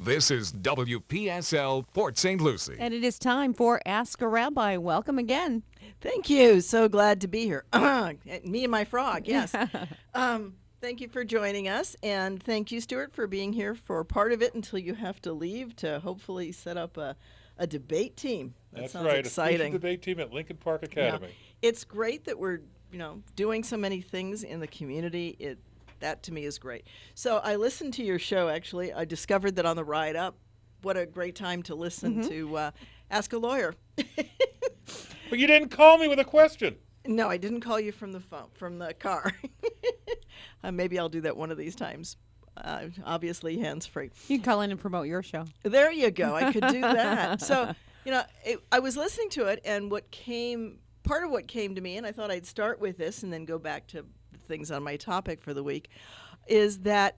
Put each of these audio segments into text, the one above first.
This is WPSL Port St. Lucie. And it is time for Ask a Rabbi. Welcome again. Thank you. So glad to be here. Me and my frog, yes. Thank you for joining us. And thank you, Stuart, for being here for part of it until you have to leave to hopefully set up a debate team. That's sounds right. exciting. A speech debate team at Lincoln Park Academy. Yeah. It's great that we're, doing so many things in the community. That to me is great. So I listened to your show, actually. I discovered that on the ride up, what a great time to listen to Ask a Lawyer. But you didn't call me with a question. No, I didn't call you from the phone, from the car. Maybe I'll do that one of these times. Obviously, hands-free. You can call in and promote your show. There you go. I could do that. So, I was listening to it, and part of what came to me, and I thought I'd start with this and then go back to things on my topic for the week, is that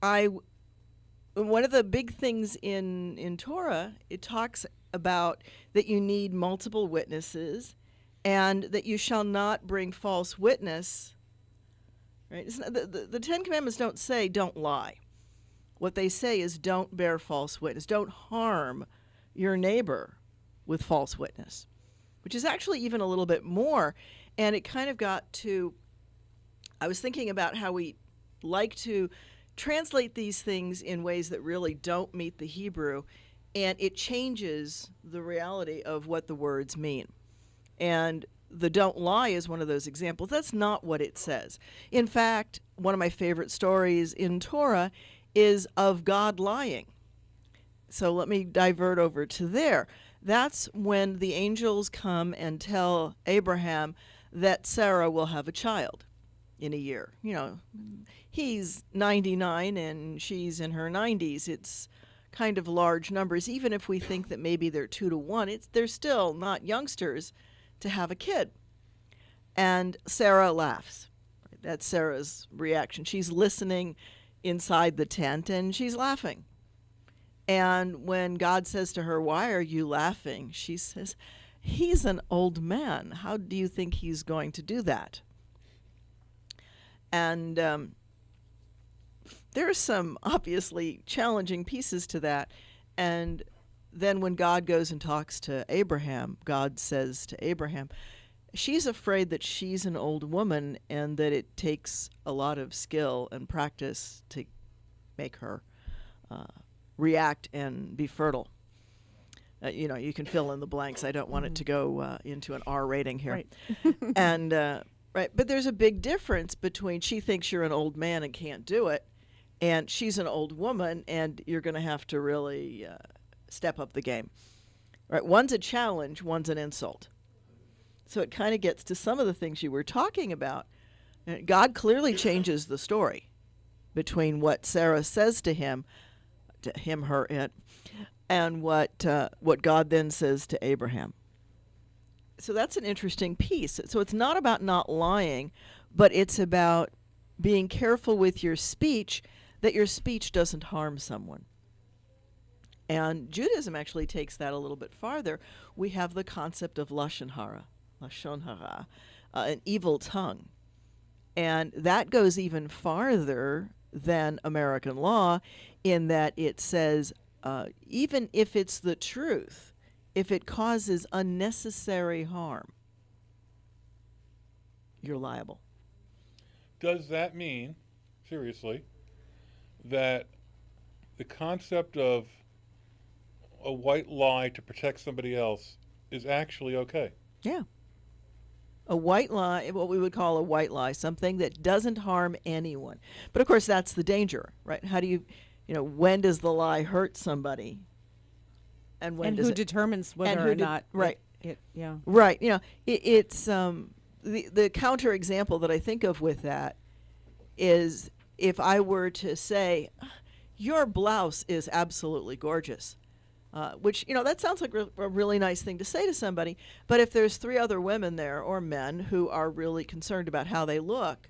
one of the big things in Torah, it talks about that you need multiple witnesses and that you shall not bring false witness. Right? The Ten Commandments don't say don't lie. What they say is don't bear false witness. Don't harm your neighbor with false witness, which is actually even a little bit more. And it kind of got to, I was thinking about how we like to translate these things in ways that really don't meet the Hebrew, and it changes the reality of what the words mean. And the don't lie is one of those examples. That's not what it says. In fact, one of my favorite stories in Torah is of God lying. So let me divert over to there. That's when the angels come and tell Abraham that Sarah will have a child in a year. He's 99 and she's in her 90s. It's kind of large numbers. Even if we think that maybe they're 2 to 1, they're still not youngsters to have a kid. And Sarah laughs. That's Sarah's reaction. She's listening inside the tent and she's laughing. And when God says to her, "Why are you laughing?" she says, "He's an old man. How do you think he's going to do that?" And there are some obviously challenging pieces to that. And then when God goes and talks to Abraham, God says to Abraham, she's afraid that she's an old woman and that it takes a lot of skill and practice to make her react and be fertile. You can fill in the blanks. I don't want it to go into an R rating here. Right. And right, but there's a big difference between she thinks you're an old man and can't do it, and she's an old woman and you're going to have to really step up the game. Right? One's a challenge, one's an insult. So it kind of gets to some of the things you were talking about. God clearly changes the story between what Sarah says to him, her, it, and what God then says to Abraham. So that's an interesting piece. So it's not about not lying, but it's about being careful with your speech, that your speech doesn't harm someone. And Judaism actually takes that a little bit farther. We have the concept of lashon hara, an evil tongue. And that goes even farther than American law in that it says, even if it's the truth, if it causes unnecessary harm, you're liable. Does that mean, seriously, that the concept of a white lie to protect somebody else is actually okay? Yeah. A white lie, what we would call a white lie, something that doesn't harm anyone. But of course, that's the danger, right? How do you, when does the lie hurt somebody? And when does who it determines whether or not right. Yeah. Right. It's the counter example that I think of with that is if I were to say, your blouse is absolutely gorgeous, which, that sounds like a really nice thing to say to somebody. But if there's 3 other women there or men who are really concerned about how they look,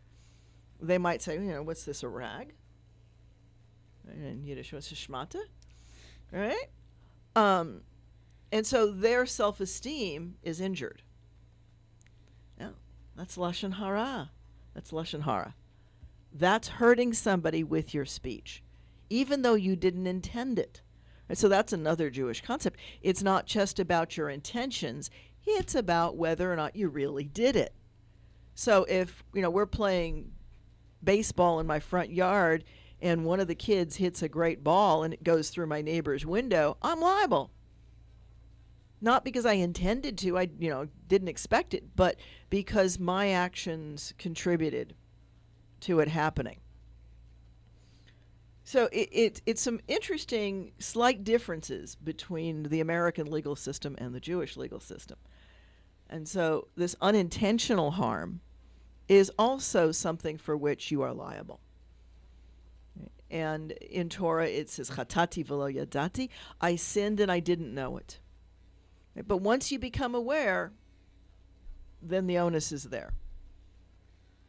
they might say, what's this, a rag? In Yiddish, what's a shmata? Right? And so their self-esteem is injured. Yeah, that's lashon hara. That's lashon hara. That's hurting somebody with your speech. even though you didn't intend it. And so that's another Jewish concept. It's not just about your intentions, it's about whether or not you really did it. So if, we're playing baseball in my front yard and one of the kids hits a great ball and it goes through my neighbor's window, I'm liable. Not because I intended to, I didn't expect it, but because my actions contributed to it happening. So it's some interesting slight differences between the American legal system and the Jewish legal system. And so this unintentional harm is also something for which you are liable. And in Torah it says, Chatati v'lo yadati, I sinned and I didn't know it. But once you become aware, then the onus is there.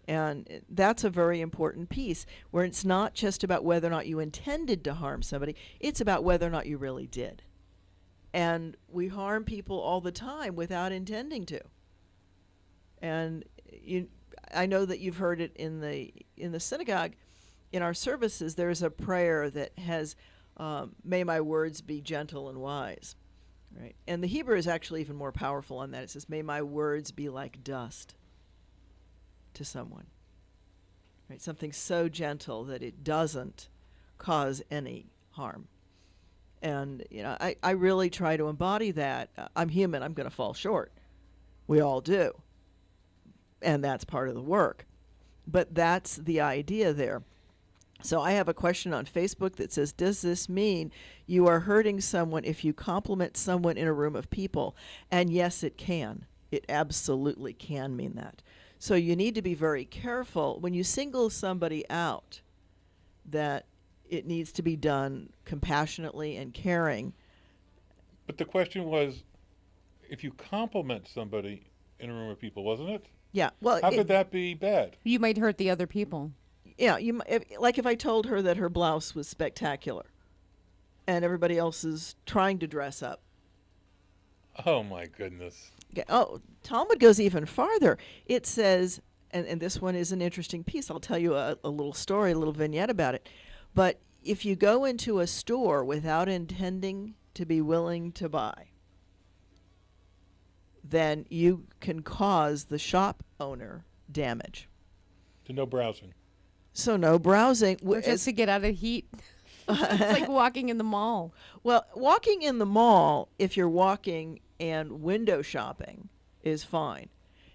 And that's a very important piece, where it's not just about whether or not you intended to harm somebody, it's about whether or not you really did. And we harm people all the time without intending to. And I know that you've heard it in the synagogue. In our services, there's a prayer that has, may my words be gentle and wise. Right? And the Hebrew is actually even more powerful on that. It says, may my words be like dust to someone. Right? Something so gentle that it doesn't cause any harm. And I really try to embody that. I'm human, I'm going to fall short. We all do. And that's part of the work. But that's the idea there. So I have a question on Facebook that says, does this mean you are hurting someone if you compliment someone in a room of people? And yes, it can. It absolutely can mean that. So you need to be very careful when you single somebody out, that it needs to be done compassionately and caring. But the question was, if you compliment somebody in a room of people, wasn't it? Yeah. Well, how could that be bad? You might hurt the other people. Yeah. If I told her that her blouse was spectacular and everybody else is trying to dress up. Oh, my goodness. Oh, Talmud goes even farther. It says, and this one is an interesting piece. I'll tell you a little story, a little vignette about it. But if you go into a store without intending to be willing to buy, then you can cause the shop owner damage. So no browsing. So no browsing. Or just to get out of heat. It's like walking in the mall. Well, walking in the mall, if you're walking and window shopping, is fine.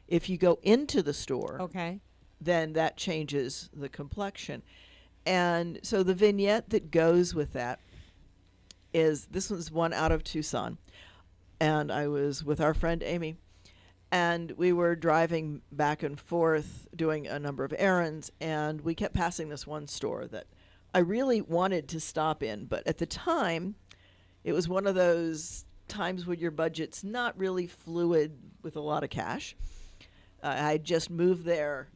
If you go into the store, Okay. then that changes the complexion. And so the vignette that goes with that is, this was one out of Tucson. And I was with our friend Amy. And we were driving back and forth doing a number of errands. And we kept passing this one store that I really wanted to stop in. But at the time, it was one of those times when your budget's not really fluid with a lot of cash. I just moved there,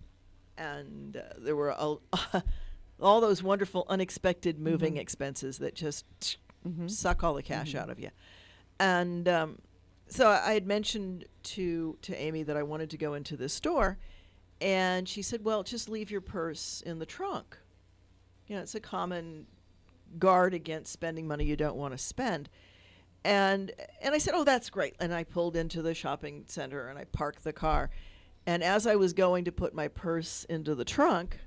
and there were all those wonderful unexpected moving expenses that just suck all the cash out of you. And so I had mentioned to Amy that I wanted to go into this store, and she said, well, just leave your purse in the trunk. It's a common guard against spending money you don't want to spend. And I said, oh, that's great. And I pulled into the shopping center and I parked the car. And as I was going to put my purse into the trunk,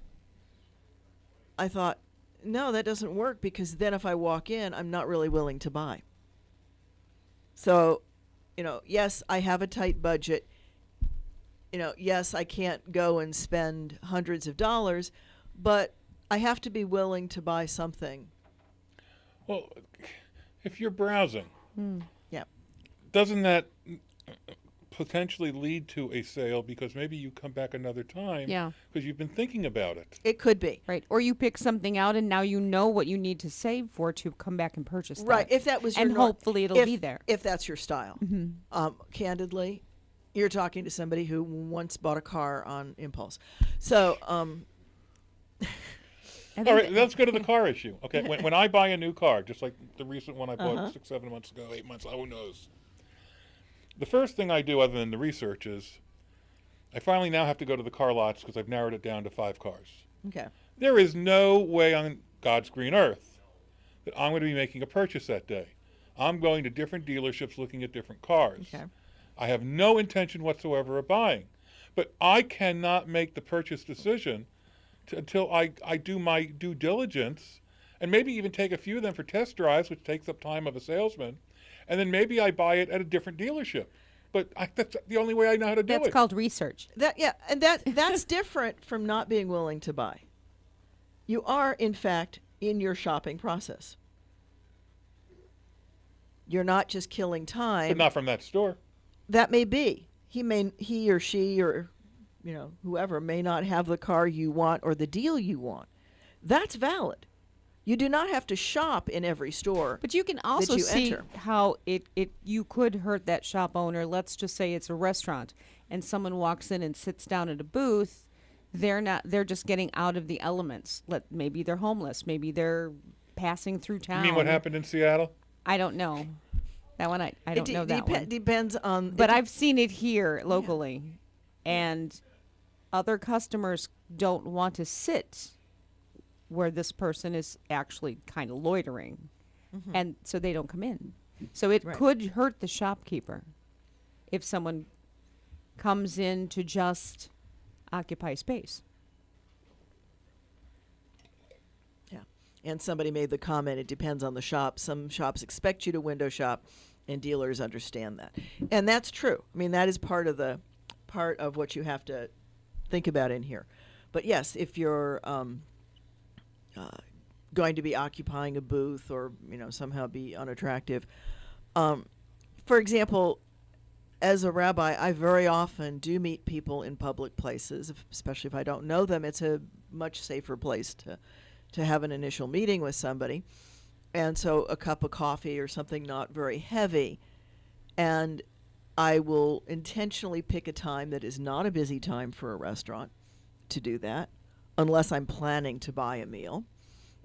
I thought, no, that doesn't work, because then if I walk in, I'm not really willing to buy. So, yes, I have a tight budget. Yes, I can't go and spend hundreds of dollars, but I have to be willing to buy something. Well, if you're browsing, Yeah. doesn't that potentially lead to a sale, because maybe you come back another time Yeah. because you've been thinking about it? It could be. Right. Or you pick something out and now you know what you need to save for to come back and purchase that. Right. If that was your And hopefully it'll be there. If that's your style. Candidly, you're talking to somebody who once bought a car on impulse. So, I think All right, let's go to the car issue. Okay, when I buy a new car, just like the recent one I bought 6, 7 months ago, 8 months, who knows? The first thing I do, other than the research, is I finally now have to go to the car lots because I've narrowed it down to 5 cars. okay. There is no way on God's green earth that I'm going to be making a purchase that day. I'm going to different dealerships looking at different cars. Okay. I have no intention whatsoever of buying. But I cannot make the purchase decision until I do my due diligence and maybe even take a few of them for test drives, which takes up time of a salesman. And then maybe I buy it at a different dealership. But that's the only way I know how to do it. That's called research. That's different from not being willing to buy. You are, in fact, in your shopping process. You're not just killing time. But not from that store. That may be. He or she or whoever may not have the car you want or the deal you want. That's valid. You do not have to shop in every store. But you can also you see enter. how you could hurt that shop owner. Let's just say it's a restaurant and someone walks in and sits down at a booth. They're just getting out of the elements. Maybe they're homeless. Maybe they're passing through town. You mean what happened in Seattle? I don't know. That one I don't know that one. Depends on. But I've seen it here locally, and other customers don't want to sit where this person is actually kind of loitering, and so they don't come in. So it could hurt the shopkeeper if someone comes in to just occupy space. Yeah. And somebody made the comment, it depends on the shop. Some shops expect you to window shop, and dealers understand that. And that's true. I mean, that is part of what you have to think about in here. But yes, if you're going to be occupying a booth or somehow be unattractive, for example, as a rabbi, I very often do meet people in public places, especially if I don't know them. It's a much safer place to have an initial meeting with somebody. And so a cup of coffee or something not very heavy. And I will intentionally pick a time that is not a busy time for a restaurant to do that, unless I'm planning to buy a meal.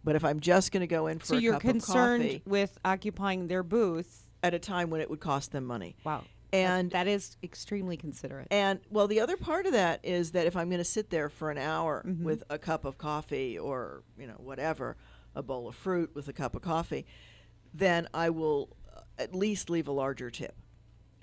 But if I'm just going to go in for So a you're cup of concerned coffee with occupying their booth at a time when it would cost them money. Wow. And that is extremely considerate. And well, the other part of that is that if I'm going to sit there for an hour with a cup of coffee or whatever, a bowl of fruit with a cup of coffee, then I will at least leave a larger tip,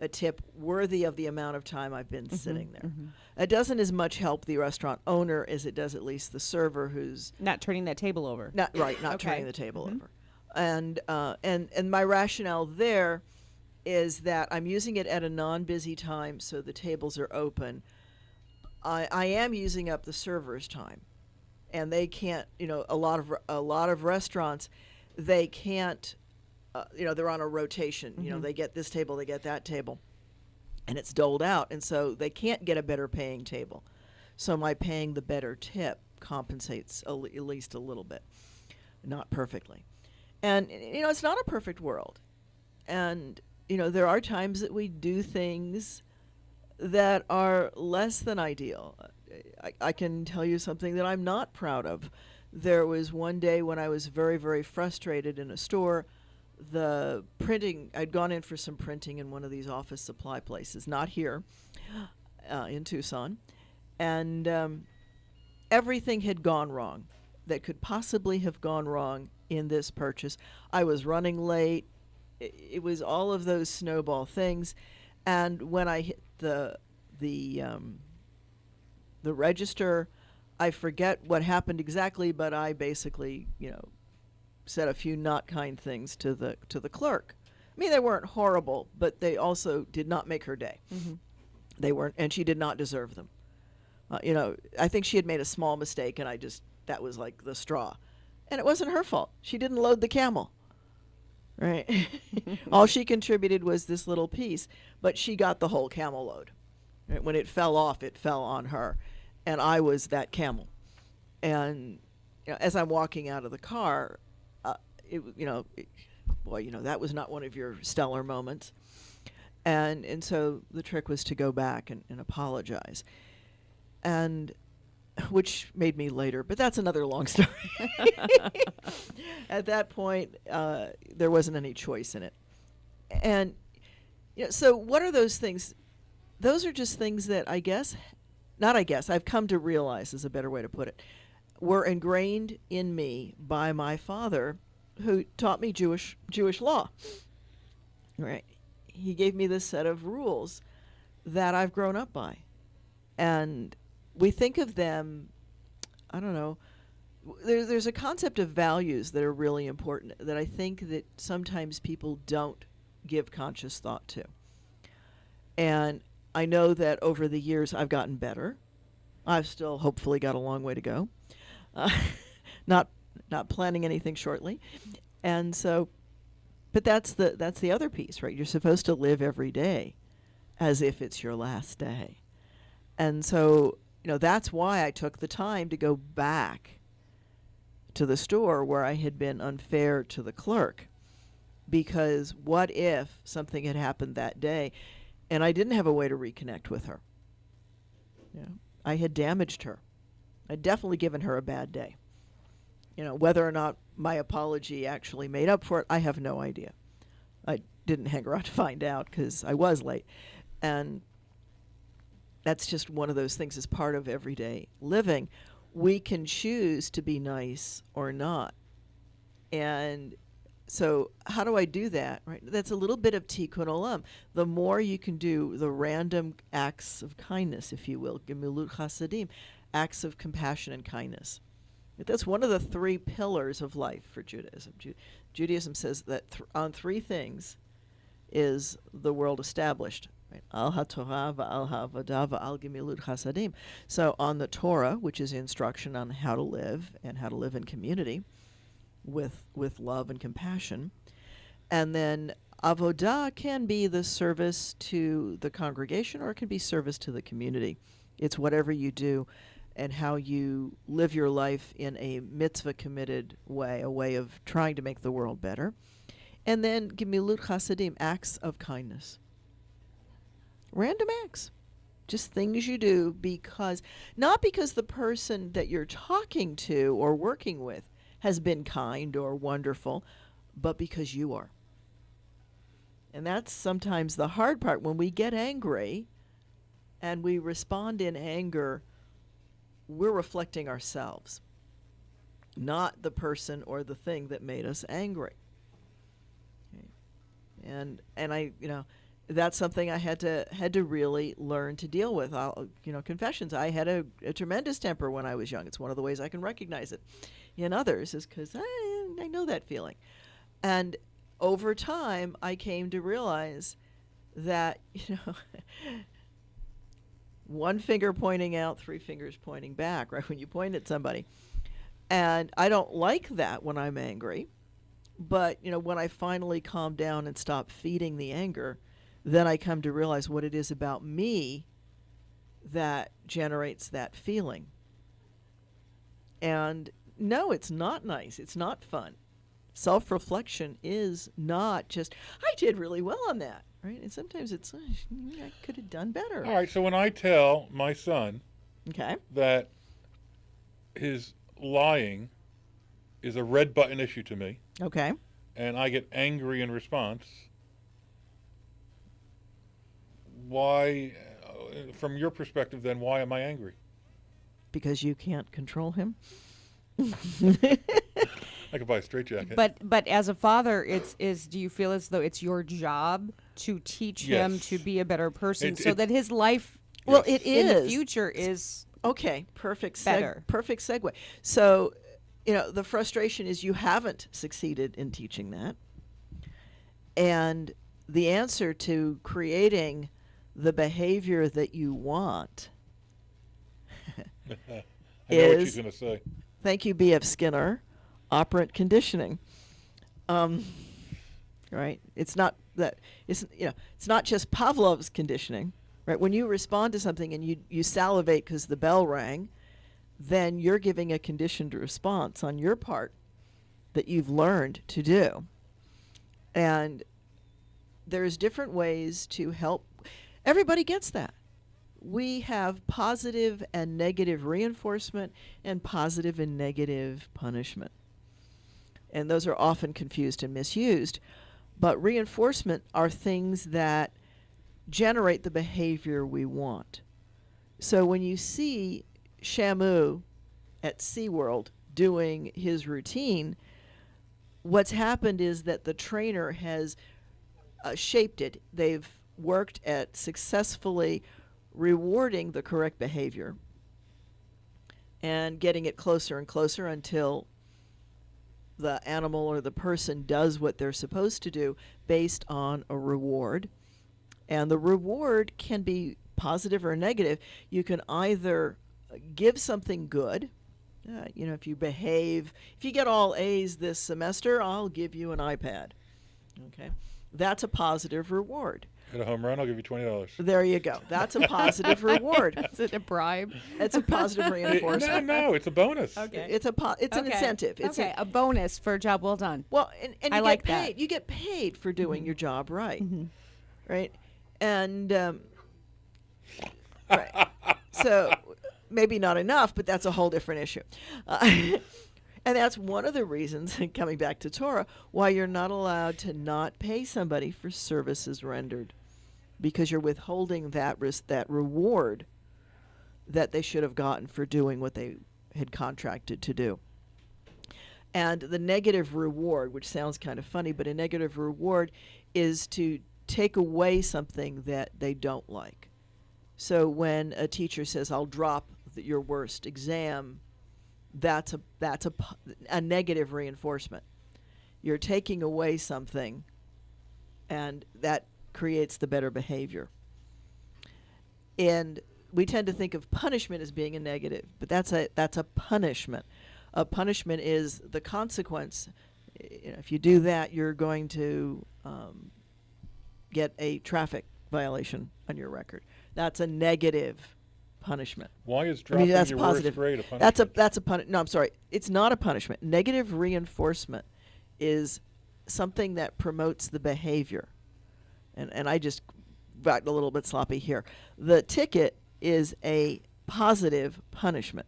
a tip worthy of the amount of time I've been sitting there. It doesn't as much help the restaurant owner as it does at least the server who's not turning that table over. not turning the table over. And my rationale there is that I'm using it at a non-busy time, so the tables are open. I am using up the server's time, and they can't. A lot of restaurants, they can't. They're on a rotation. They get this table, they get that table, and it's doled out, and so they can't get a better paying table. So my paying the better tip compensates at least a little bit, not perfectly. And it's not a perfect world, and there are times that we do things that are less than ideal. I can tell you something that I'm not proud of. There was one day when I was very, very frustrated in a store. The printing, I'd gone in for some printing in one of these office supply places, not here, in Tucson, and everything had gone wrong that could possibly have gone wrong in this purchase. I was running late. It was all of those snowball things, and when I hit the register, I forget what happened exactly, but I basically said a few not kind things to the clerk. I mean, they weren't horrible, but they also did not make her day. They weren't, and she did not deserve them. I think she had made a small mistake, and that was like the straw, and it wasn't her fault. She didn't load the camel. Right. All she contributed was this little piece, but she got the whole camel load. Right? When it fell off, it fell on her, and I was that camel. And as I'm walking out of the car, that was not one of your stellar moments. And so the trick was to go back and apologize, and which made me later, but that's another long story. At that point, there wasn't any choice in it. And so what are those things? Those are just things that I've come to realize is a better way to put it, were ingrained in me by my father, who taught me Jewish law. Right. He gave me this set of rules that I've grown up by. And we think of them, I don't know, there's a concept of values that are really important that I think that sometimes people don't give conscious thought to. And I know that over the years I've gotten better. I've still hopefully got a long way to go. Not planning anything shortly. And so, but that's the other piece, right? You're supposed to live every day as if it's your last day. And so, that's why I took the time to go back to the store where I had been unfair to the clerk. Because what if something had happened that day and I didn't have a way to reconnect with her? I had damaged her. I'd definitely given her a bad day. Whether or not my apology actually made up for it, I have no idea. I didn't hang around to find out because I was late. And that's just one of those things as part of everyday living. We can choose to be nice or not. And so how do I do that? Right? That's a little bit of tikkun olam. The more you can do the random acts of kindness, if you will, gemilut chasadim, acts of compassion and kindness. That's one of the three pillars of life for Judaism. Judaism says that on three things is the world established. Right? Al ha-Torah, va'al ha-avodah, va'al gemilut chasadim. So on the Torah, which is instruction on how to live and how to live in community with love and compassion. And then avodah can be the service to the congregation or it can be service to the community. It's whatever you do and how you live your life in a mitzvah-committed way, a way of trying to make the world better. And then gemilut chasadim, acts of kindness. Random acts. Just things you do not because the person that you're talking to or working with has been kind or wonderful, but because you are. And that's sometimes the hard part. When we get angry and we respond in anger, we're reflecting ourselves, not the person or the thing that made us angry. Okay. And I, that's something I had to really learn to deal with. Confessions. I had a tremendous temper when I was young. It's one of the ways I can recognize it in others is because I know that feeling. And over time, I came to realize that, one finger pointing out, three fingers pointing back, right, when you point at somebody. And I don't like that when I'm angry. But, when I finally calm down and stop feeding the anger, then I come to realize what it is about me that generates that feeling. And no, it's not nice. It's not fun. Self-reflection is not just, I did really well on that. Right? And sometimes it's, I could have done better. All right, so when I tell my son that his lying is a red button issue to me, and I get angry in response, why, from your perspective then, why am I angry? Because you can't control him. I could buy a straitjacket. But as a father, do you feel as though it's your job to teach him to be a better person so that his life it in is. the future is perfect better. Perfect segue. So, the frustration is you haven't succeeded in teaching that. And the answer to creating the behavior that you want I know what she's going to say. Thank you, B.F. Skinner. Operant conditioning. Right? It's not that it's not just Pavlov's conditioning, right? When you respond to something and you salivate because the bell rang, then you're giving a conditioned response on your part that you've learned to do. And there's different ways to help. Everybody gets that. We have positive and negative reinforcement and positive and negative punishment. And those are often confused and misused. But reinforcement are things that generate the behavior we want. So when you see Shamu at SeaWorld doing his routine, what's happened is that the trainer has shaped it. They've worked at successfully rewarding the correct behavior and getting it closer and closer until the animal or the person does what they're supposed to do based on a reward. And the reward can be positive or negative. You can either give something good. If you behave, if you get all A's this semester, I'll give you an iPad. Okay. That's a positive reward. Hit a home run, I'll give you $20. There you go. That's a positive reward. Is it a bribe? It's a positive reinforcement. No, it's a bonus. Okay. It's an Okay. incentive. It's a bonus for a job well done. well, and I you like get paid. that. You get paid for doing your job right, Mm-hmm. right? And right. So maybe not enough, but that's a whole different issue. And that's one of the reasons, coming back to Torah, why you're not allowed to not pay somebody for services rendered, because you're withholding that reward that they should have gotten for doing what they had contracted to do. And the negative reward, which sounds kind of funny, but a negative reward is to take away something that they don't like. So when a teacher says, I'll drop your worst exam, that's a negative reinforcement. You're taking away something, and that creates the better behavior. And we tend to think of punishment as being a negative, but that's a punishment. A punishment is the consequence. If you do that, you're going to get a traffic violation on your record. That's a negative punishment. Why is dropping that's your positive. worst grade a punishment? That's a punishment. No, I'm sorry. It's not a punishment. Negative reinforcement is something that promotes the behavior. And I just got a little bit sloppy here. The ticket is a positive punishment.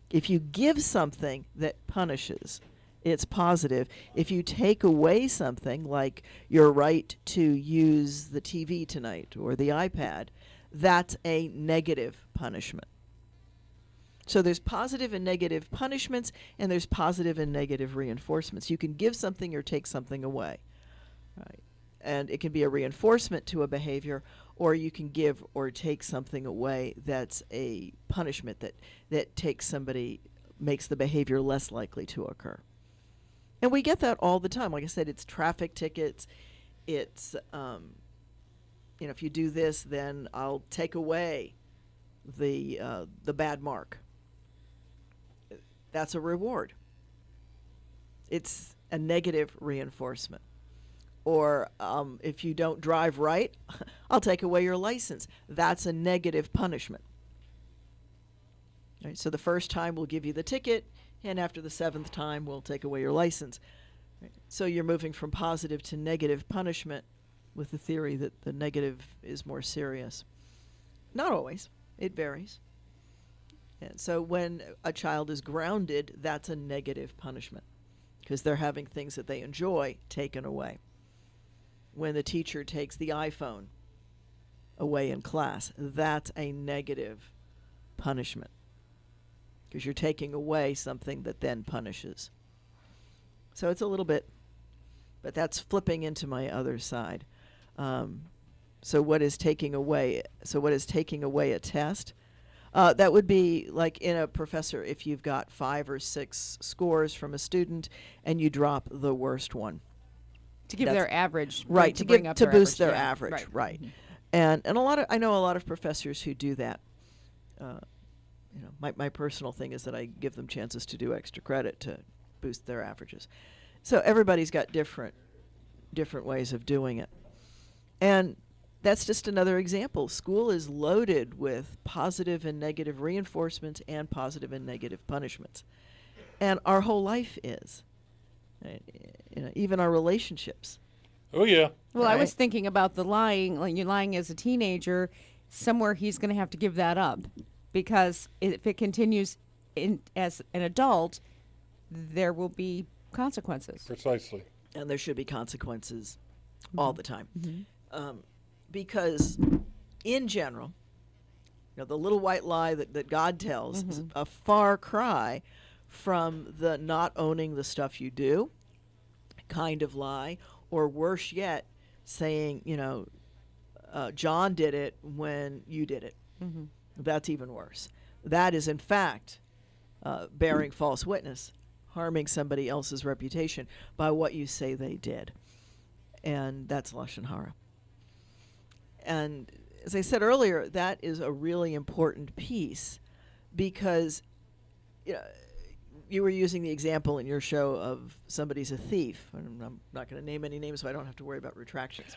If you give something that punishes, it's positive. If you take away something like your right to use the TV tonight or the iPad, that's a negative punishment. So there's positive and negative punishments, and there's positive and negative reinforcements. You can give something or take something away. Right? And it can be a reinforcement to a behavior, or you can give or take something away that's a punishment that makes the behavior less likely to occur. And we get that all the time. Like I said, it's traffic tickets. It's, if you do this, then I'll take away the bad mark. That's a reward. It's a negative reinforcement. Or if you don't drive right, I'll take away your license. That's a negative punishment. Right, so the first time we'll give you the ticket, and after the 7th time we'll take away your license. Right, so you're moving from positive to negative punishment with the theory that the negative is more serious. Not always. It varies. And so when a child is grounded, that's a negative punishment because they're having things that they enjoy taken away. When the teacher takes the iPhone away in class, that's a negative punishment because you're taking away something that then punishes. So it's a little bit, but that's flipping into my other side. So what is taking away? So what is taking away a test? That would be like in a professor, if you've got 5 or 6 scores from a student and you drop the worst one. To give their average, right? To boost their average, average, yeah. right? Mm-hmm. And I know a lot of professors who do that. My personal thing is that I give them chances to do extra credit to boost their averages. So everybody's got different ways of doing it, and that's just another example. School is loaded with positive and negative reinforcements and positive and negative punishments, and our whole life is. Even our relationships. Oh, yeah. Well, Right? I was thinking about the lying. Like you're lying as a teenager, somewhere he's going to have to give that up because if it continues as an adult, there will be consequences. Precisely. And there should be consequences all the time. Mm-hmm. Because in general, the little white lie that God tells is a far cry from the not owning the stuff you do kind of lie, or worse yet, saying, John did it when you did it. Mm-hmm. That's even worse. That is, in fact, bearing false witness, harming somebody else's reputation by what you say they did. And that's Lashon Hara. And as I said earlier, that is a really important piece because you were using the example in your show of somebody's a thief. And I'm not going to name any names so I don't have to worry about retractions.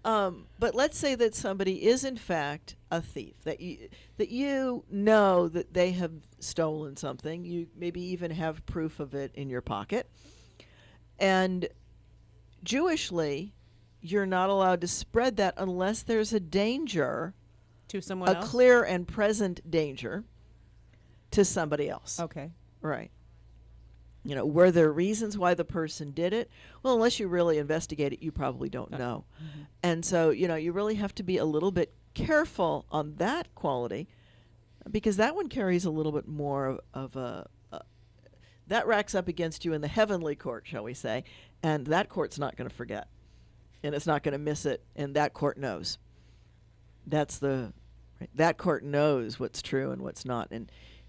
But let's say that somebody is in fact a thief, that you know that they have stolen something. You maybe even have proof of it in your pocket. And Jewishly, you're not allowed to spread that unless there's a danger, To someone else? clear and present danger to somebody else. Okay. Right. Were there reasons why the person did it? Well, unless you really investigate it, you probably don't know. Mm-hmm. And so, you really have to be a little bit careful on that quality because that one carries a little bit more of a that racks up against you in the heavenly court, shall we say, and that court's not going to forget. And it's not going to miss it, and that court knows. That court knows what's true and what's not.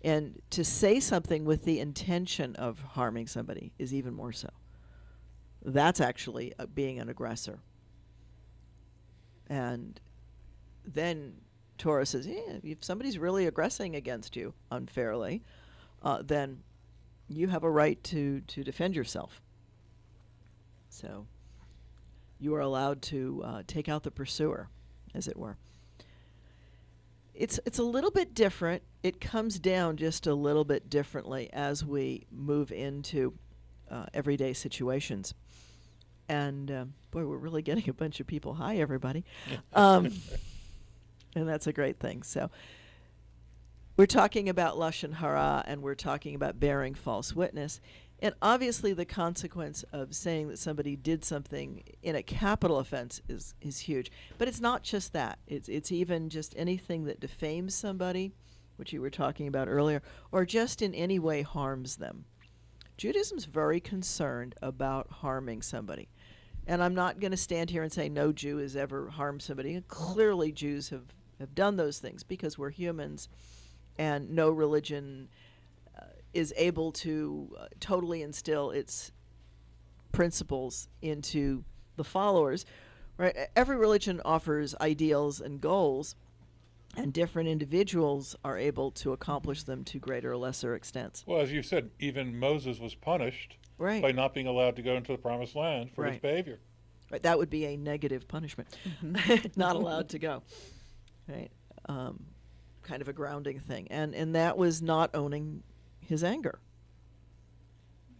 And to say something with the intention of harming somebody is even more so. That's actually being an aggressor. And then Torah says, if somebody's really aggressing against you unfairly, then you have a right to defend yourself. So you are allowed to take out the pursuer, as it were. It's a little bit different. It comes down just a little bit differently as we move into everyday situations. And boy, we're really getting a bunch of people. Hi, everybody. And that's a great thing. So we're talking about Lashon Hara, and we're talking about bearing false witness. And obviously the consequence of saying that somebody did something in a capital offense is huge. But it's not just that. It's even just anything that defames somebody, which you were talking about earlier, or just in any way harms them. Judaism's very concerned about harming somebody. And I'm not going to stand here and say no Jew has ever harmed somebody. Clearly Jews have done those things because we're humans, and no religion is able to totally instill its principles into the followers, right? Every religion offers ideals and goals, and different individuals are able to accomplish them to greater or lesser extents. Well, as you said, even Moses was punished Right. by not being allowed to go into the Promised Land for his Right. behavior. Right, that would be a negative punishment. Not allowed to go. Right, kind of a grounding thing, and that was not owning his anger,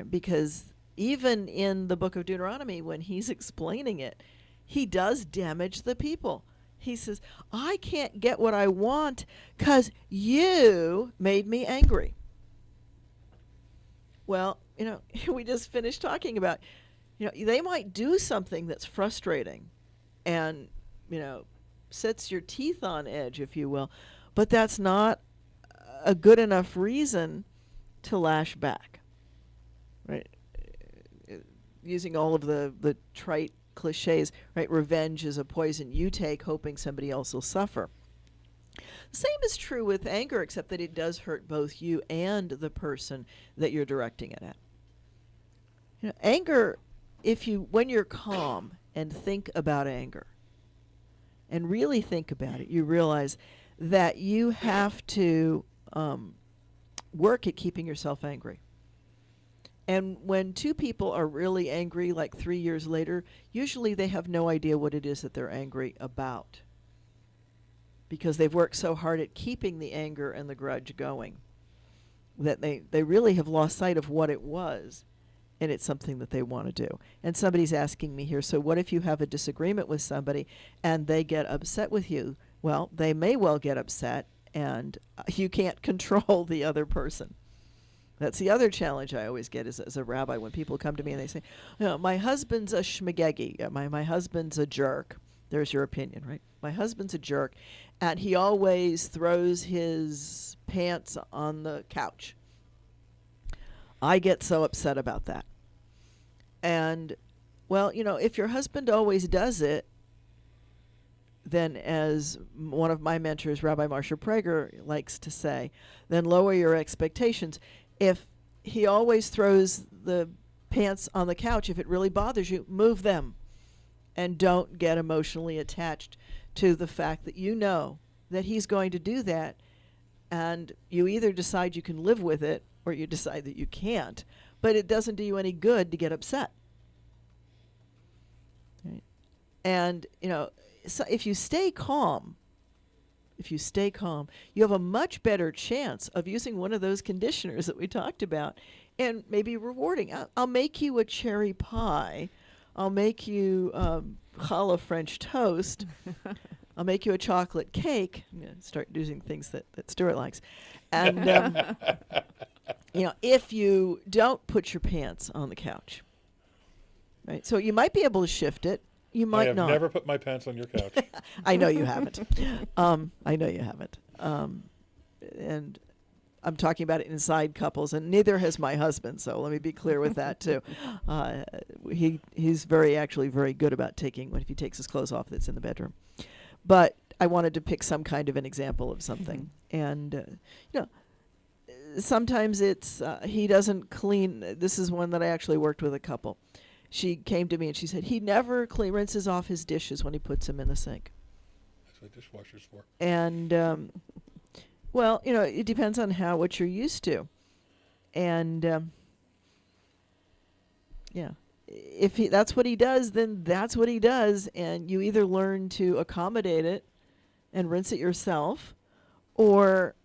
because even in the book of Deuteronomy, when he's explaining it, he does damage the people. He says, I can't get what I want because you made me angry. Well, we just finished talking about, they might do something that's frustrating and, sets your teeth on edge, if you will, but that's not a good enough reason to lash back, right? Using all of the trite cliches, right? Revenge is a poison you take, hoping somebody else will suffer. The same is true with anger, except that it does hurt both you and the person that you're directing it at. Anger, when you're calm and think about anger, and really think about it, you realize that you have to work at keeping yourself angry. And when two people are really angry, like 3 years later, usually they have no idea what it is that they're angry about, because they've worked so hard at keeping the anger and the grudge going that they really have lost sight of what it was, and it's something that they want to do. And somebody's asking me here, so what if you have a disagreement with somebody and they get upset with you? Well, they may well get upset, and you can't control the other person. That's the other challenge I always get as a rabbi when people come to me and they say, my husband's a shmegegi, my husband's a jerk. There's your opinion, right? My husband's a jerk, and he always throws his pants on the couch. I get so upset about that. And, well, if your husband always does it, then as one of my mentors, Rabbi Marsha Prager, likes to say, then lower your expectations. If he always throws the pants on the couch, if it really bothers you, move them. And don't get emotionally attached to the fact that you know that he's going to do that, and you either decide you can live with it or you decide that you can't. But it doesn't do you any good to get upset. Right? And, so if you stay calm, you have a much better chance of using one of those conditioners that we talked about, and maybe rewarding. I'll make you a cherry pie. I'll make you challah French toast. I'll make you a chocolate cake. I'm going to start using things that Stuart likes. And, if you don't put your pants on the couch. Right? So you might be able to shift it. You might not. I have never put my pants on your couch. I know you haven't. I know you haven't. And I'm talking about it inside couples, and neither has my husband. So let me be clear with that too. He's actually very good about taking if he takes his clothes off that's in the bedroom. But I wanted to pick some kind of an example of something, and sometimes it's he doesn't clean. This is one that I actually worked with a couple. She came to me and she said he never rinses off his dishes when he puts them in the sink. That's what dishwasher's for. And well, it depends on what you're used to, and if that's what he does, then that's what he does, and you either learn to accommodate it and rinse it yourself, or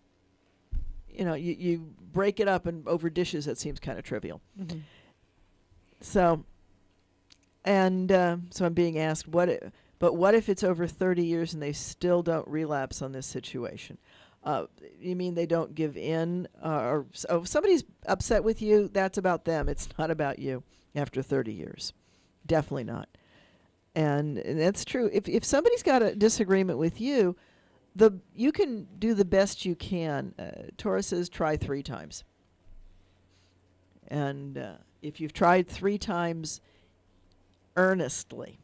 you break it up, and over dishes that seems kind of trivial. Mm-hmm. So I'm being asked what if it's over 30 years and they still don't relapse on this situation? You mean they don't give in? Or if somebody's upset with you, that's about them. It's not about you after 30 years. Definitely not. And that's true. If somebody's got a disagreement with you, you can do the best you can. Torah says try 3 times. And if you've tried 3 times earnestly,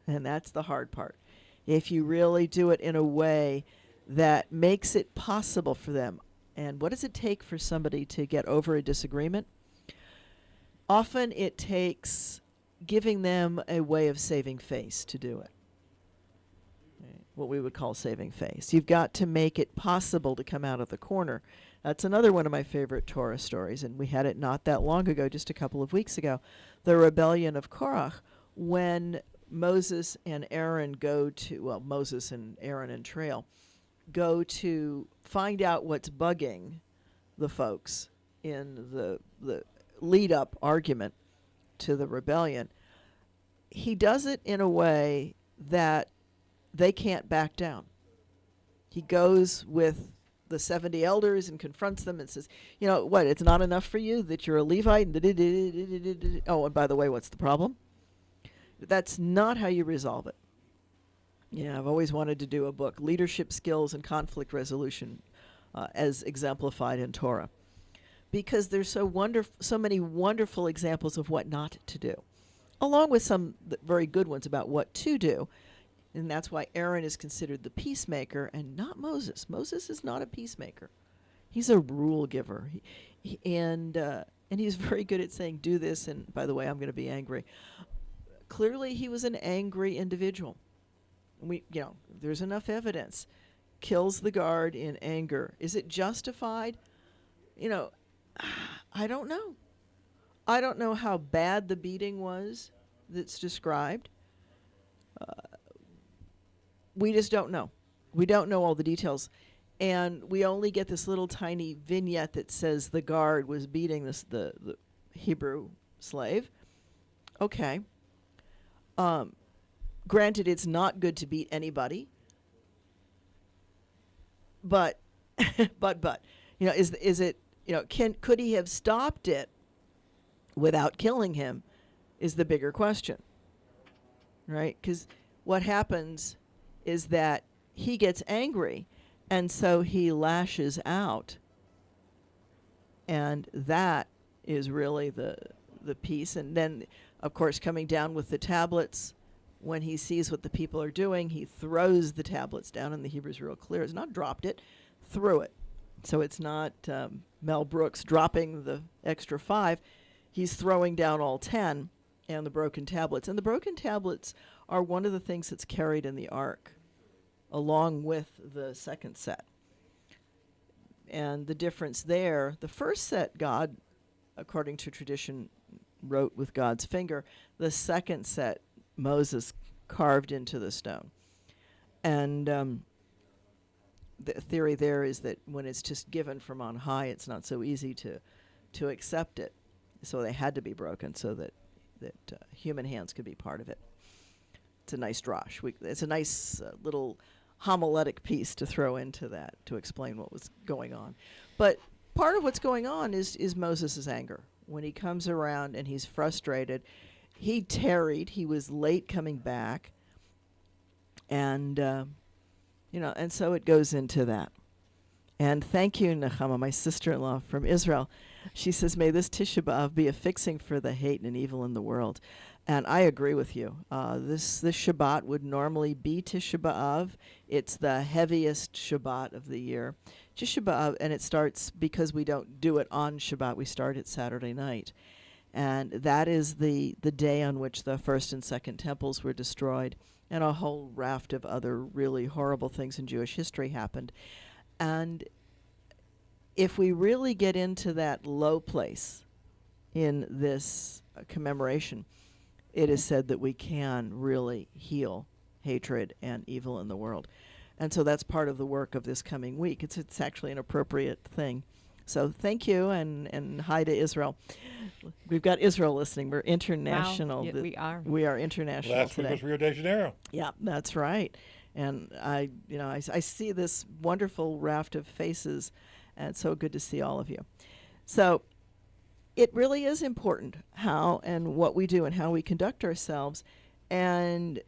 and that's the hard part, if you really do it in a way that makes it possible for them. And what does it take for somebody to get over a disagreement? Often it takes giving them a way of saving face to do it. Right? What we would call saving face. You've got to make it possible to come out of the corner. That's another one of my favorite Torah stories, and we had it not that long ago, just a couple of weeks ago. The rebellion of Korach, when Moses and Aaron Moses and Aaron and Trail go to find out what's bugging the folks in the lead-up argument to the rebellion. He does it in a way that they can't back down. He goes with the 70 elders and confronts them and says, it's not enough for you that you're a Levite? Oh, and by the way, what's the problem? That's not how you resolve it. I've always wanted to do a book, Leadership Skills and Conflict Resolution, as exemplified in Torah, because there's so many wonderful examples of what not to do, along with some very good ones about what to do. And that's why Aaron is considered the peacemaker and not Moses. Moses is not a peacemaker. He's a rule giver. And he's very good at saying, do this, and by the way, I'm going to be angry. Clearly, he was an angry individual. There's enough evidence. Kills the guard in anger. Is it justified? I don't know. I don't know how bad the beating was that's described. We just don't know. We don't know all the details. And we only get this little tiny vignette that says the guard was beating the Hebrew slave. Okay. Granted, it's not good to beat anybody. But, is it, could he have stopped it without killing him is the bigger question, right? Because what happens is that he gets angry, and so he lashes out. And that is really the piece. And then, of course, coming down with the tablets, when he sees what the people are doing, he throws the tablets down, and the Hebrew's real clear. It's not dropped it, threw it. So it's not Mel Brooks dropping the extra 5. He's throwing down all 10 and the broken tablets. And the broken tablets are one of the things that's carried in the ark, along with the second set. And the difference there, the first set, God, according to tradition, wrote with God's finger. The second set, Moses carved into the stone. And the theory there is that when it's just given from on high, it's not so easy to accept it. So they had to be broken so that human hands could be part of it. It's a nice drash. It's a nice little homiletic piece to throw into that to explain what was going on. But part of what's going on is Moses' anger. When he comes around and he's frustrated, he tarried. He was late coming back. And, and so it goes into that. And thank you, Nechama, my sister-in-law from Israel. She says, may this Tisha B'Av be a fixing for the hate and evil in the world. And I agree with you. This Shabbat would normally be Tisha B'Av. It's the heaviest Shabbat of the year. Tisha B'Av, and it starts, because we don't do it on Shabbat, we start it Saturday night. And that is the day on which the first and second temples were destroyed, and a whole raft of other really horrible things in Jewish history happened. And if we really get into that low place in this commemoration, it is said that we can really heal hatred and evil in the world. And so that's part of the work of this coming week. It's actually an appropriate thing. So thank you, and hi to Israel. We've got Israel listening. We're international. Wow. Yeah, we are. We are international Last today. week was Rio de Janeiro. Yeah, that's right. And I see this wonderful raft of faces, and it's so good to see all of you. So it really is important how and what we do and how we conduct ourselves. And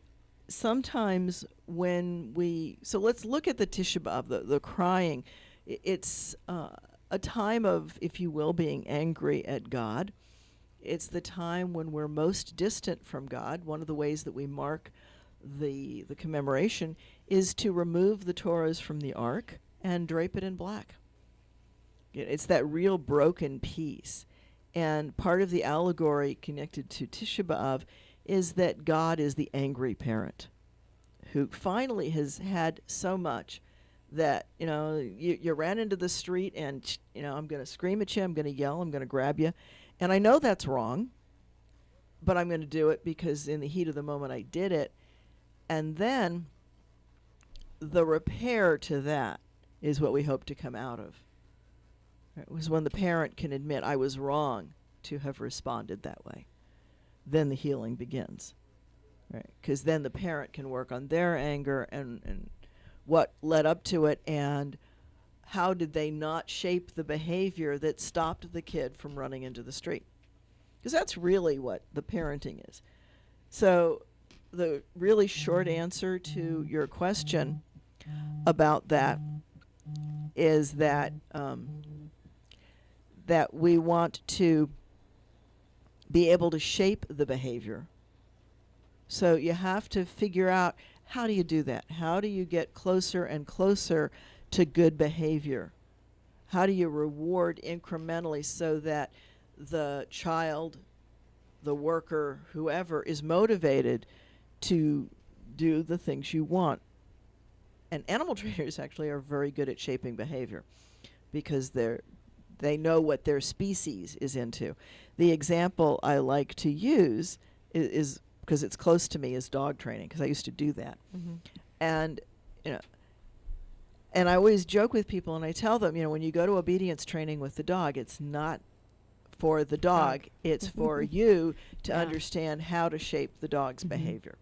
sometimes so let's look at the Tisha B'Av, the crying. It's a time of, if you will, being angry at God. It's the time when we're most distant from God. One of the ways that we mark the commemoration is to remove the Torahs from the ark and drape it in black. It's that real broken piece. And part of the allegory connected to Tisha B'Av is that God is the angry parent who finally has had so much that, you ran into the street and, I'm going to scream at you, I'm going to yell, I'm going to grab you. And I know that's wrong, but I'm going to do it because in the heat of the moment I did it. And then the repair to that is what we hope to come out of. It was when the parent can admit, I was wrong to have responded that way. Then the healing begins. Right? Because then the parent can work on their anger and what led up to it, and how did they not shape the behavior that stopped the kid from running into the street. Because that's really what the parenting is. So the really short answer to your question about that is that that we want to be able to shape the behavior. So you have to figure out, how do you do that? How do you get closer and closer to good behavior? How do you reward incrementally so that the child, the worker, whoever is motivated to do the things you want? And animal trainers actually are very good at shaping behavior because they know what their species is into. The example I like to use is because it's close to me, is dog training, because I used to do that. Mm-hmm. And and I always joke with people, and I tell them, when you go to obedience training with the dog, it's not for the dog, it's for you to understand how to shape the dog's behavior.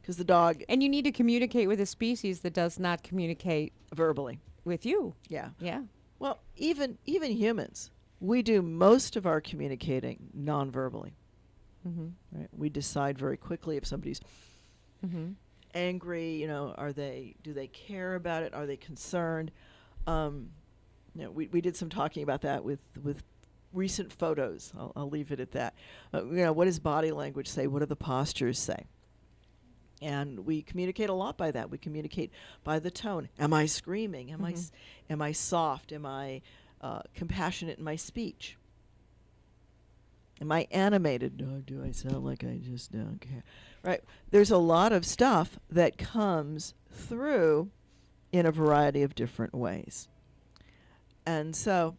Because the dog... And you need to communicate with a species that does not communicate verbally with you. Yeah. Yeah. Well, even humans, we do most of our communicating non-verbally. Mm-hmm. Right? We decide very quickly if somebody's angry. Do they care about it? Are they concerned? we did some talking about that with recent photos. I'll leave it at that. What does body language say? What do the postures say? And we communicate a lot by that. We communicate by the tone. Am I screaming? Am I soft? Am I compassionate in my speech? Am I animated? No, do I sound like I just don't care? Right. There's a lot of stuff that comes through in a variety of different ways. And so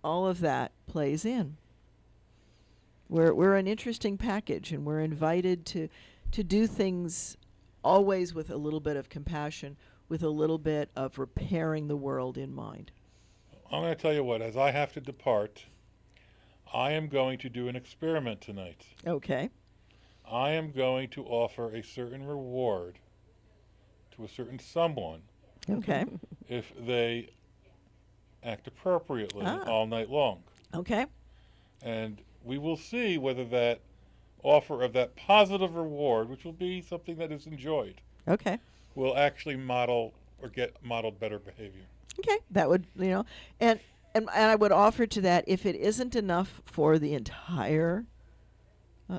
all of that plays in. We're an interesting package, and we're invited to do things always with a little bit of compassion, with a little bit of repairing the world in mind. I'm going to tell you what, as I have to depart, I am going to do an experiment tonight. Okay. I am going to offer a certain reward to a certain someone Okay. if they act appropriately all night long. Okay. And we will see whether that offer of that positive reward, which will be something that is enjoyed, Okay. will actually model or get modeled better behavior. Okay. That would, and I would offer to that, if it isn't enough for the entire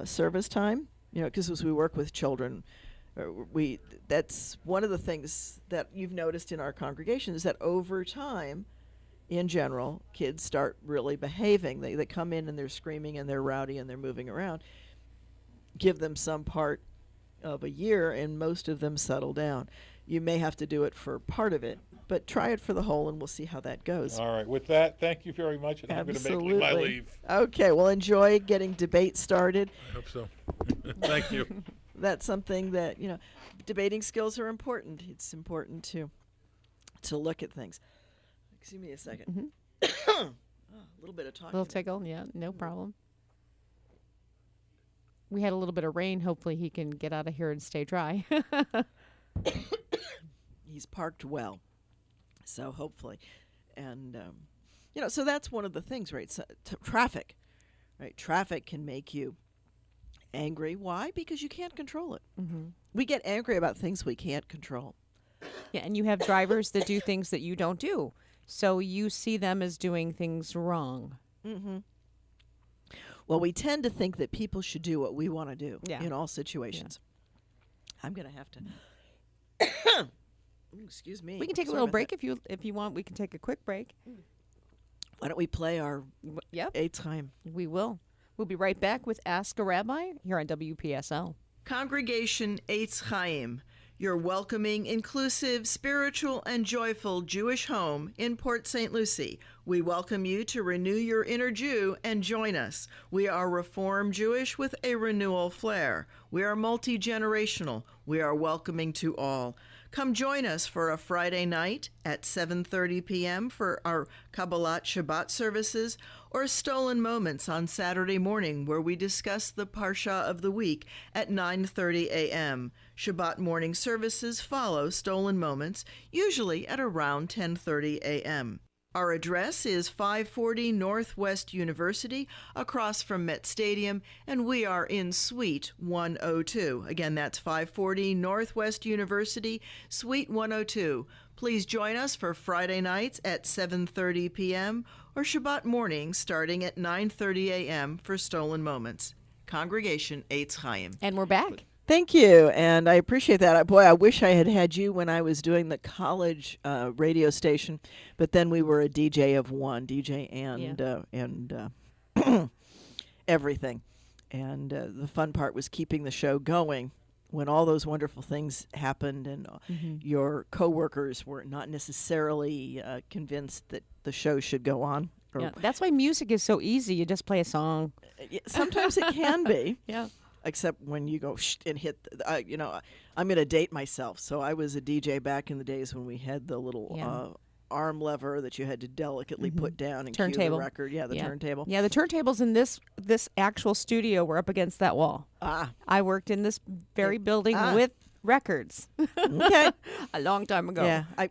service time, because as we work with children, that's one of the things that you've noticed in our congregation is that over time, in general, kids start really behaving. They come in and they're screaming and they're rowdy and they're moving around. Give them some part of a year and most of them settle down. You may have to do it for part of it, but try it for the whole and we'll see how that goes. All right. With that, thank you very much. And I'm going to make my leave. Okay. Well, enjoy getting debate started. I hope so. Thank you. That's something that, debating skills are important. It's important to look at things. Excuse me a second. A little bit of talking. Little tickle, yeah, no problem. We had a little bit of rain. Hopefully he can get out of here and stay dry. He's parked well, so hopefully. And, so that's one of the things, right? So, traffic, right? Traffic can make you angry. Why? Because you can't control it. Mm-hmm. We get angry about things we can't control. Yeah, and you have drivers that do things that you don't do. So you see them as doing things wrong. Mm-hmm. Well, we tend to think that people should do what we want to do in all situations. Yeah. I'm going to have to... Excuse me. We can take a little break if you want. We can take a quick break. Why don't we play our Eitz Chayim? We will. We'll be right back with Ask a Rabbi here on WPSL. Congregation Eitz Chayim, your welcoming, inclusive, spiritual, and joyful Jewish home in Port St. Lucie. We welcome you to renew your inner Jew and join us. We are Reform Jewish with a renewal flair. We are multi-generational. We are welcoming to all. Come join us for a Friday night at 7:30 p.m. for our Kabbalat Shabbat services, or Stolen Moments on Saturday morning, where we discuss the Parsha of the week at 9:30 a.m. Shabbat morning services follow Stolen Moments, usually at around 10:30 a.m. Our address is 540 Northwest University, across from Met Stadium, and we are in Suite 102. Again, that's 540 Northwest University, Suite 102. Please join us for Friday nights at 7:30 p.m. or Shabbat morning starting at 9:30 a.m. for Stolen Moments. Congregation Eitz Chayim. And we're back. Thank you, and I appreciate that. Boy, I wish I had had you when I was doing the college radio station, but then we were a DJ of one, DJ and everything. And the fun part was keeping the show going when all those wonderful things happened and your coworkers were not necessarily convinced that the show should go on. Yeah, that's why music is so easy. You just play a song. Sometimes it can be. Yeah. Except when you go and hit, I'm going to date myself. So I was a DJ back in the days when we had the little arm lever that you had to delicately put down and cue the record. Yeah, the turntable. Yeah, the turntables in this actual studio were up against that wall. I worked in this very building with records. Okay. A long time ago.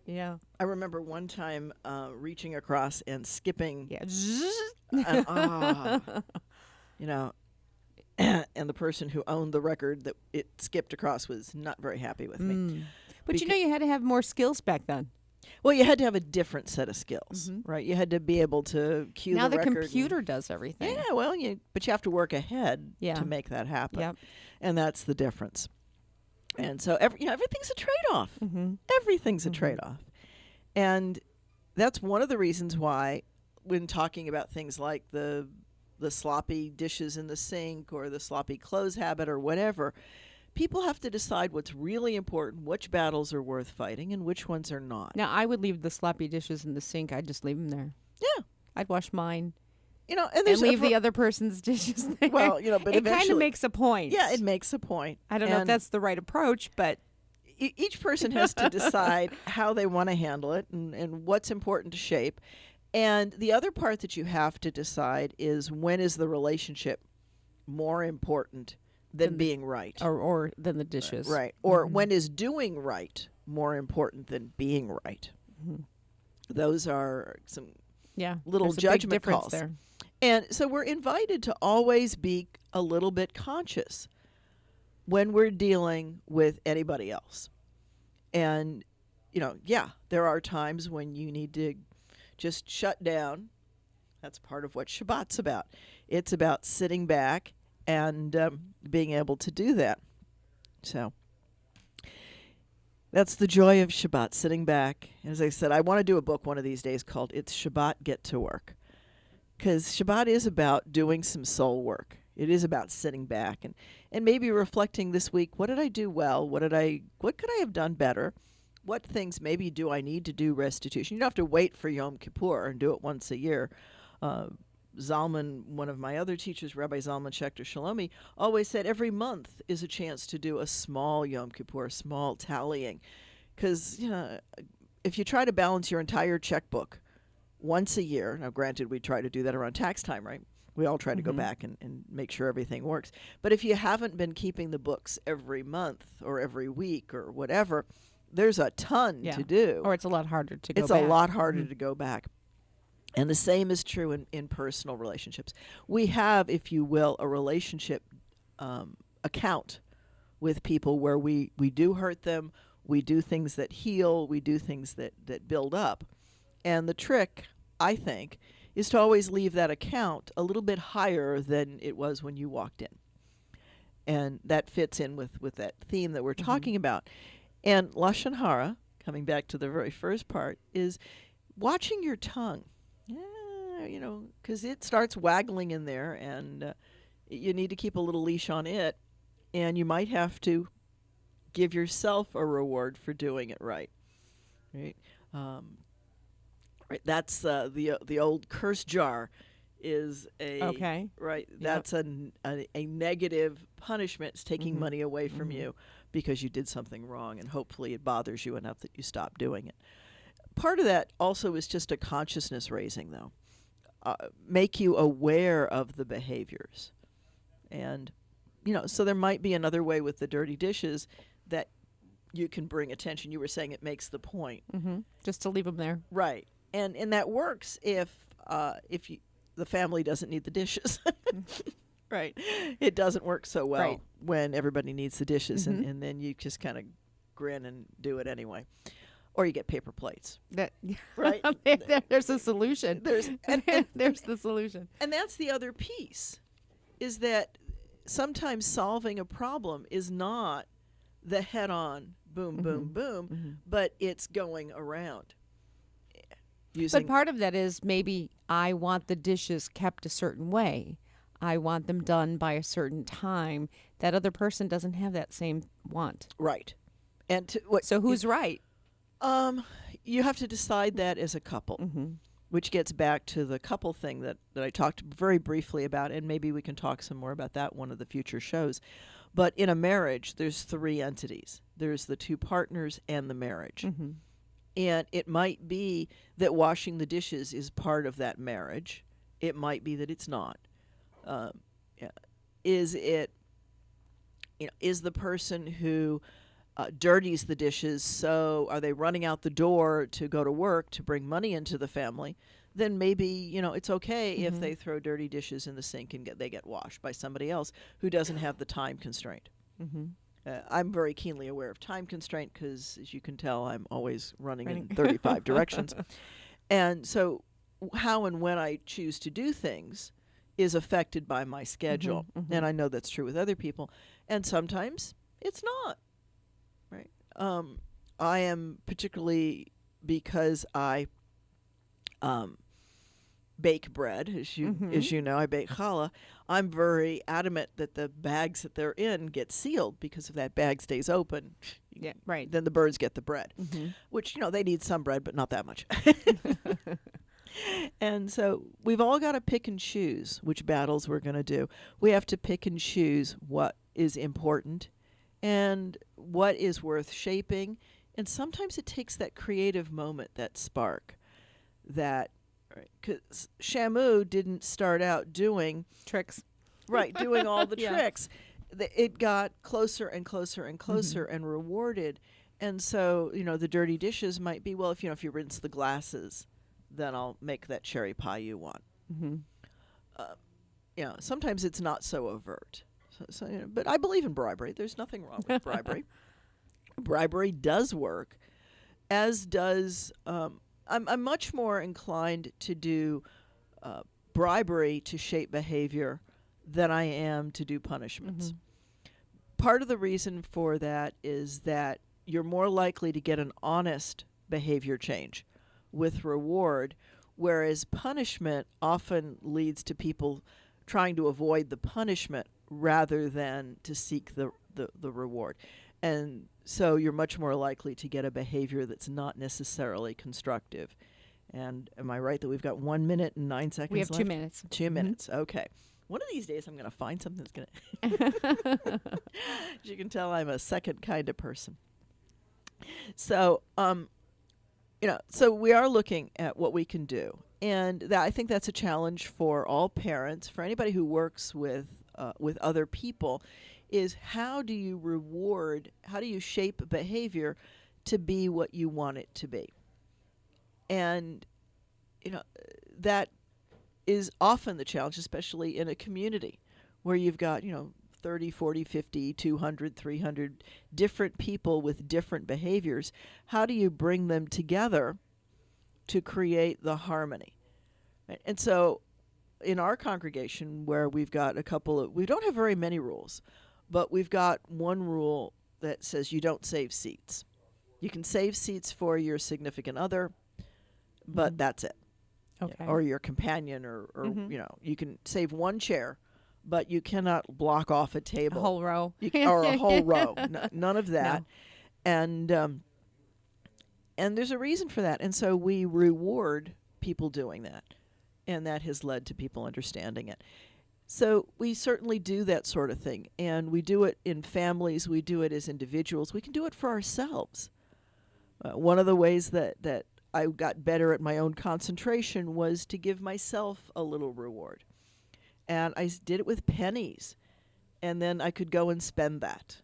Yeah. I remember one time reaching across and skipping. Yeah. And the person who owned the record that it skipped across was not very happy with me. But you had to have more skills back then. Well, you had to have a different set of skills, right? You had to be able to cue Now the the record. computer does everything. Yeah, well, but you have to work ahead Yeah. to make that happen. Yep. And that's the difference. And so everything's a trade-off. Everything's a trade-off. And that's one of the reasons why when talking about things like the sloppy dishes in the sink or the sloppy clothes habit or whatever, people have to decide what's really important, which battles are worth fighting, and which ones are not. Now, I would leave the sloppy dishes in the sink. I'd just leave them there. Yeah. I'd wash mine And and there's leave the other person's dishes there. Well, but it kind of eventually- makes a point. Yeah, it makes a point. I don't know if And that's the right approach, but each person has to decide how they want to handle it and what's important to shape. And the other part that you have to decide is when is the relationship more important than being right. or than the dishes. Right. Or when is doing right more important than being right. Those are some Yeah. little there's a big judgment difference calls. there. And so we're invited to always be a little bit conscious when we're dealing with anybody else. And, there are times when you need to just shut down. That's part of what Shabbat's about. It's about sitting back and being able to do that. So that's the joy of Shabbat, sitting back. As I said, I want to do a book one of these days called It's Shabbat, Get to Work. Because Shabbat is about doing some soul work. It is about sitting back and maybe reflecting this week, what did I do well? What could I have done better? What things maybe do I need to do restitution? You don't have to wait for Yom Kippur and do it once a year. Zalman, one of my other teachers, Rabbi Zalman Schechter Shalomi, always said every month is a chance to do a small Yom Kippur, small tallying. Because, if you try to balance your entire checkbook once a year, now granted we try to do that around tax time, right? We all try to go back and make sure everything works. But if you haven't been keeping the books every month or every week or whatever, there's a ton to do. Or it's a lot harder to go It's back. a lot harder to go back. And the same is true in personal relationships. We have, if you will, a relationship account with people where we do hurt them, we do things that heal, we do things that build up. And the trick, I think, is to always leave that account a little bit higher than it was when you walked in. And that fits in with that theme that we're talking about. And Lashon Hara, coming back to the very first part, is watching your tongue. Because it starts waggling in there, and you need to keep a little leash on it. And you might have to give yourself a reward for doing it right. Right? Right. That's the old curse jar is Okay. right. Yep. That's a negative punishment. It's taking money away from you because you did something wrong, and hopefully it bothers you enough that you stop doing it. Part of that also is just a consciousness raising, though. Make you aware of the behaviors, and so there might be another way with the dirty dishes that you can bring attention. You were saying it makes the point, Just to leave them there. right? And that works if the family doesn't need the dishes. Right. It doesn't work so well Right. when everybody needs the dishes, and then you just kind of grin and do it anyway. Or you get paper plates. That Right. There's a solution. There's There's the solution. and that's the other piece, is that sometimes solving a problem is not the head-on boom, boom, boom, but it's going around. But part of that is maybe I want the dishes kept a certain way. I want them done by a certain time. That other person doesn't have that same want. Right. And So who's right? you have to decide that as a couple, which gets back to the couple thing that I talked very briefly about, and maybe we can talk some more about that one of the future shows. But in a marriage, there's three entities. There's the two partners and the marriage. And it might be that washing the dishes is part of that marriage. It might be that it's not. Is it, is the person who dirties the dishes, so are they running out the door to go to work to bring money into the family? Then maybe, it's okay if they throw dirty dishes in the sink and they get washed by somebody else who doesn't have the time constraint. I'm very keenly aware of time constraint because, as you can tell, I'm always running in 35 directions. And so how and when I choose to do things is affected by my schedule. And I know that's true with other people. And sometimes it's not. Right. I am particularly, because I bake bread, as you know, I bake challah. I'm very adamant that the bags that they're in get sealed, because if that bag stays open, Yeah, right. then the birds get the bread, which, they need some bread, but not that much. And so we've all got to pick and choose which battles we're going to do. We have to pick and choose what is important and what is worth shaping. And sometimes it takes that creative moment, that spark, that, because Shamu didn't start out doing Tricks. doing all the Yeah. tricks. It got closer and closer and closer and rewarded. And so, the dirty dishes might be, well, if you rinse the glasses, then I'll make that cherry pie you want. Sometimes it's not so overt. But I believe in bribery. There's nothing wrong with bribery. Bribery does work, as does. I'm much more inclined to do bribery to shape behavior than I am to do punishments. Part of the reason for that is that you're more likely to get an honest behavior change with reward, whereas punishment often leads to people trying to avoid the punishment rather than to seek the reward. And so you're much more likely to get a behavior that's not necessarily constructive. And am I right that we've got 1 minute and 9 seconds We have left? 2 minutes. 2 minutes, okay. One of these days I'm going to find something that's going to... As you can tell, I'm a second kind of person. So, so we are looking at what we can do. And I think that's a challenge for all parents, for anybody who works with other people, is how do you shape behavior to be what you want it to be? And, that is often the challenge, especially in a community where you've got, 30, 40, 50, 200, 300 different people with different behaviors. How do you bring them together to create the harmony? And so in our congregation, where we've got we don't have very many rules, but we've got one rule that says you don't save seats. You can save seats for your significant other, but that's it. Okay. Or your companion, or you can save one chair, but you cannot block off a A table. whole row. Or a whole row. None of that. No. And there's a reason for that. And so we reward people doing that. And that has led to people understanding it. So we certainly do that sort of thing. And we do it in families. We do it as individuals. We can do it for ourselves. One of the ways that I got better at my own concentration was to give myself a little reward. And I did it with pennies. And then I could go and spend that,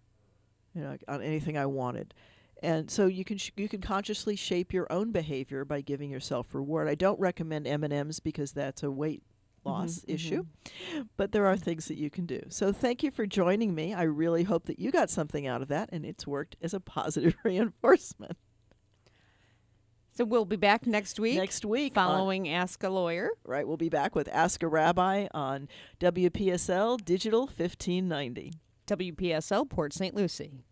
on anything I wanted. And so you can consciously shape your own behavior by giving yourself reward. I don't recommend M&Ms because that's a weight loss issue, but there are things that you can do. So thank you for joining me. I really hope that you got something out of that and it's worked as a positive reinforcement. So we'll be back next week. Next week. Following Ask a Lawyer. Right. We'll be back with Ask a Rabbi on WPSL Digital 1590. WPSL Port St. Lucie.